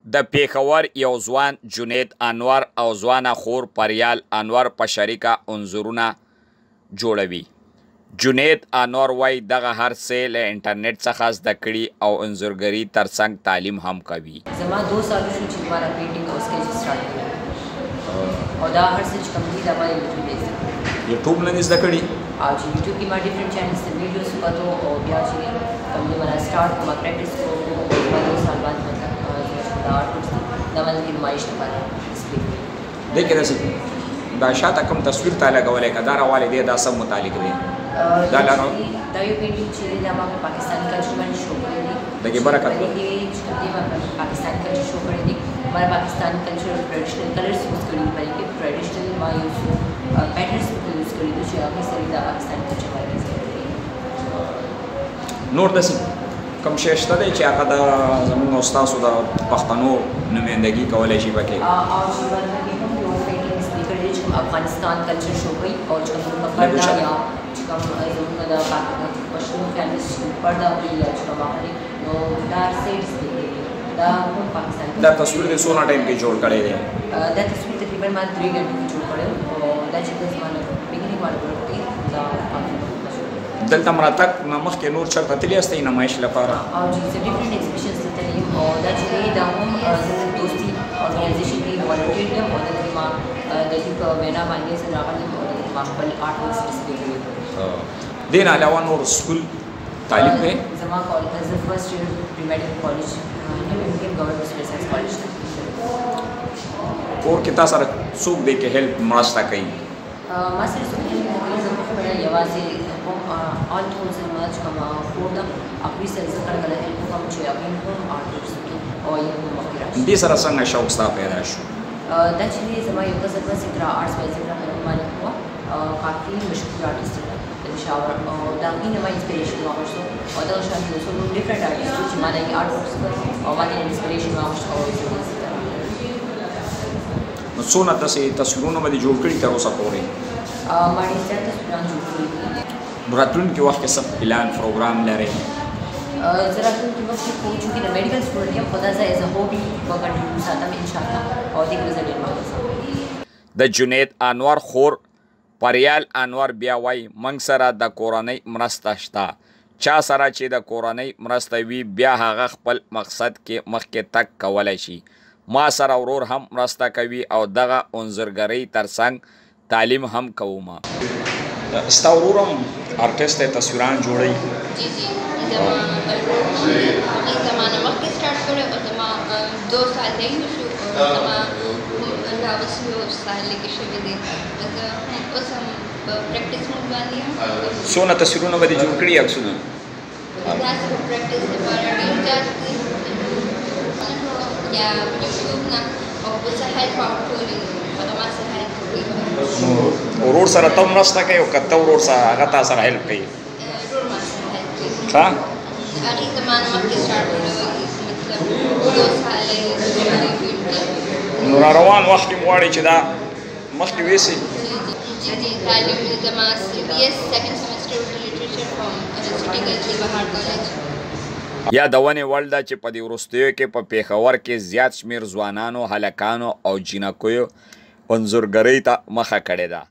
د پیښور یو ځوان جنید انور او ځوانه خور پریال انور په شریکه انځورونه جوړوي. جنید انور وایي دغه هر څه له انټرنیټ څخه زده کړي او انځورګري ترڅنګ تعلیم هم کوي. زما 2 سال شو چې ما پینټینګ او سکیچ سٹارټ کړ او دا هر څه چې کوم دي دا ما یوټیوب نه زده کړي او چې یوټیوب کې ما ډیفرنٹ چینلز ته ویډیوز وکړو او بیا چې کوم دي ما سٹارټ کوم پریکټیس کوم 2 سال بعد دا آرټ دا باندې نمایش لپاره دې کې رسېږي دا شاته کوم تصویر ته لګولې کدا راواله دې دا سم متعلق دی دا لانو دا یو پینټینګ چې دا ما پاکستان کلچر باندې شو کړی دی دغه برکت دی چې ما پاکستان کلچر شو کړی دی ما پاکستان کلچر ټریډیشنل کلرز یوز کړی دي بلکې ټریډیشنل ما یوز پیټرنز یوز کړی دي چې هغه سره دا پاکستان کلچر باندې نور داسې کوم شی شته دی چې هغه د زموږ استادو د پښتنو نمائندګي کولی شي پکې او چې باندې کوم یو پینټینګز لیکل دي چې افغانستان کلچر شو کوي او چې کوم پردا یا چې کوم زموږ د پښتنو فیملیز پردا وي یا چې کوم هغه نو دا سیټس دي دا کوم پاکستان دا تصویر د سونا ټایم کې جوړ کړی دی دا تصویر تقریبا ما 3 غنټې کې جوړ کړو او دا چې د زمانه بیګینګ باندې دا دلته مراتک مخکې نور چرته تللی استئ نمایش لپاره او چې ډیفرنٹ ایگزیبیشنز ته تللی او دا چې دا هم دوستي ارګنایزیشن کې والنټیر یم او د ما د دې په وینا باندې سره راغلی او د ما خپل آرټ ورکس ډسپلی کړی دین علاوه نور سکول تعلیم دی زما کالج از فرست ایئر پری میډیکل کالج نیویارک گورنمنٹ سپیشل کالج اور کې تاسو سره څوک دی کې هیلپ مرسته کوي ما سره څوک هیلپ کوي زما خپل یوازې all tools and much kama for the apni sense کړل هیلپ کوم چې اپین کوم آرټس کې او یو مخکره دې سره څنګه شوق ستا پیدا شو دا چې زما یو څه څه سره آرټس وایي څنګه باندې هوا کافي مشهور آرټست دی شاور او دا غینه ما انسپریشن واخیستو او دا شان یو څو ډیفرنٹ آرټست چې ما د آرټ ورکس او باندې انسپریشن واخیستو او نو څونه تاسو تصویرونه باندې جوړ کړی تر اوسه پورې ما ډیر څه تصویرونه جوړ کړي راتلونکي وخت کې څه پلان پروګرام لرئ زه راتلونکي وخت کې کوم چې د میډیکل سټوډنټ یم خو دا زه ایز ا هوبي به کنټینیو ساتم انشاءالله او دې کې زه ډېر مهارت د جنید انور خور پریال انور بیا وایي موږ سره د کورنۍ مرسته شته چا سره چې د کورنۍ مرسته وي بیا هغه خپل مقصد کې مخکې تګ کولی شي ما سره ورور هم مرسته کوي او دغه انځورګرۍ ترڅنګ تعلیم هم کوم ستا ورور هم آرټسټ دی تصویران جوړوي جی زمانه مخکې سټارټ کړی او زما 2 سال دی شو زما دا اوس یو سال کې شوی دی زه اوس هم په پریکټیس موډ باندې یم څونه تصویرونه به دې جوړ کړي عکسونه دا څه پریکټیس لپاره ډېر زیات دي یا یوټیوب نه او اوس هیلپ ورکوي هغه ما سره هیلپ کوي ورور سره ته مرسته کوي او که ته ورور سره هغه تا سره هیلپ کوي ورور ما سره هیلپ کوي ښه هغې زمانه مخکې سټارټ کړی مطلب 2 ساله نو را روان وخت کې غواړي چې دا مخکې ویسي جی تعلیم زما CBS سیکنډ سیمسټر لټریچر فرام سټی کلچر بهار کالج یا د ونې وړ ده چې په دې وروستیو کې په پیښور کې زیات شمېر ځوانانو هلکانو او جینکیو انځورګرۍ ته مخه کړې ده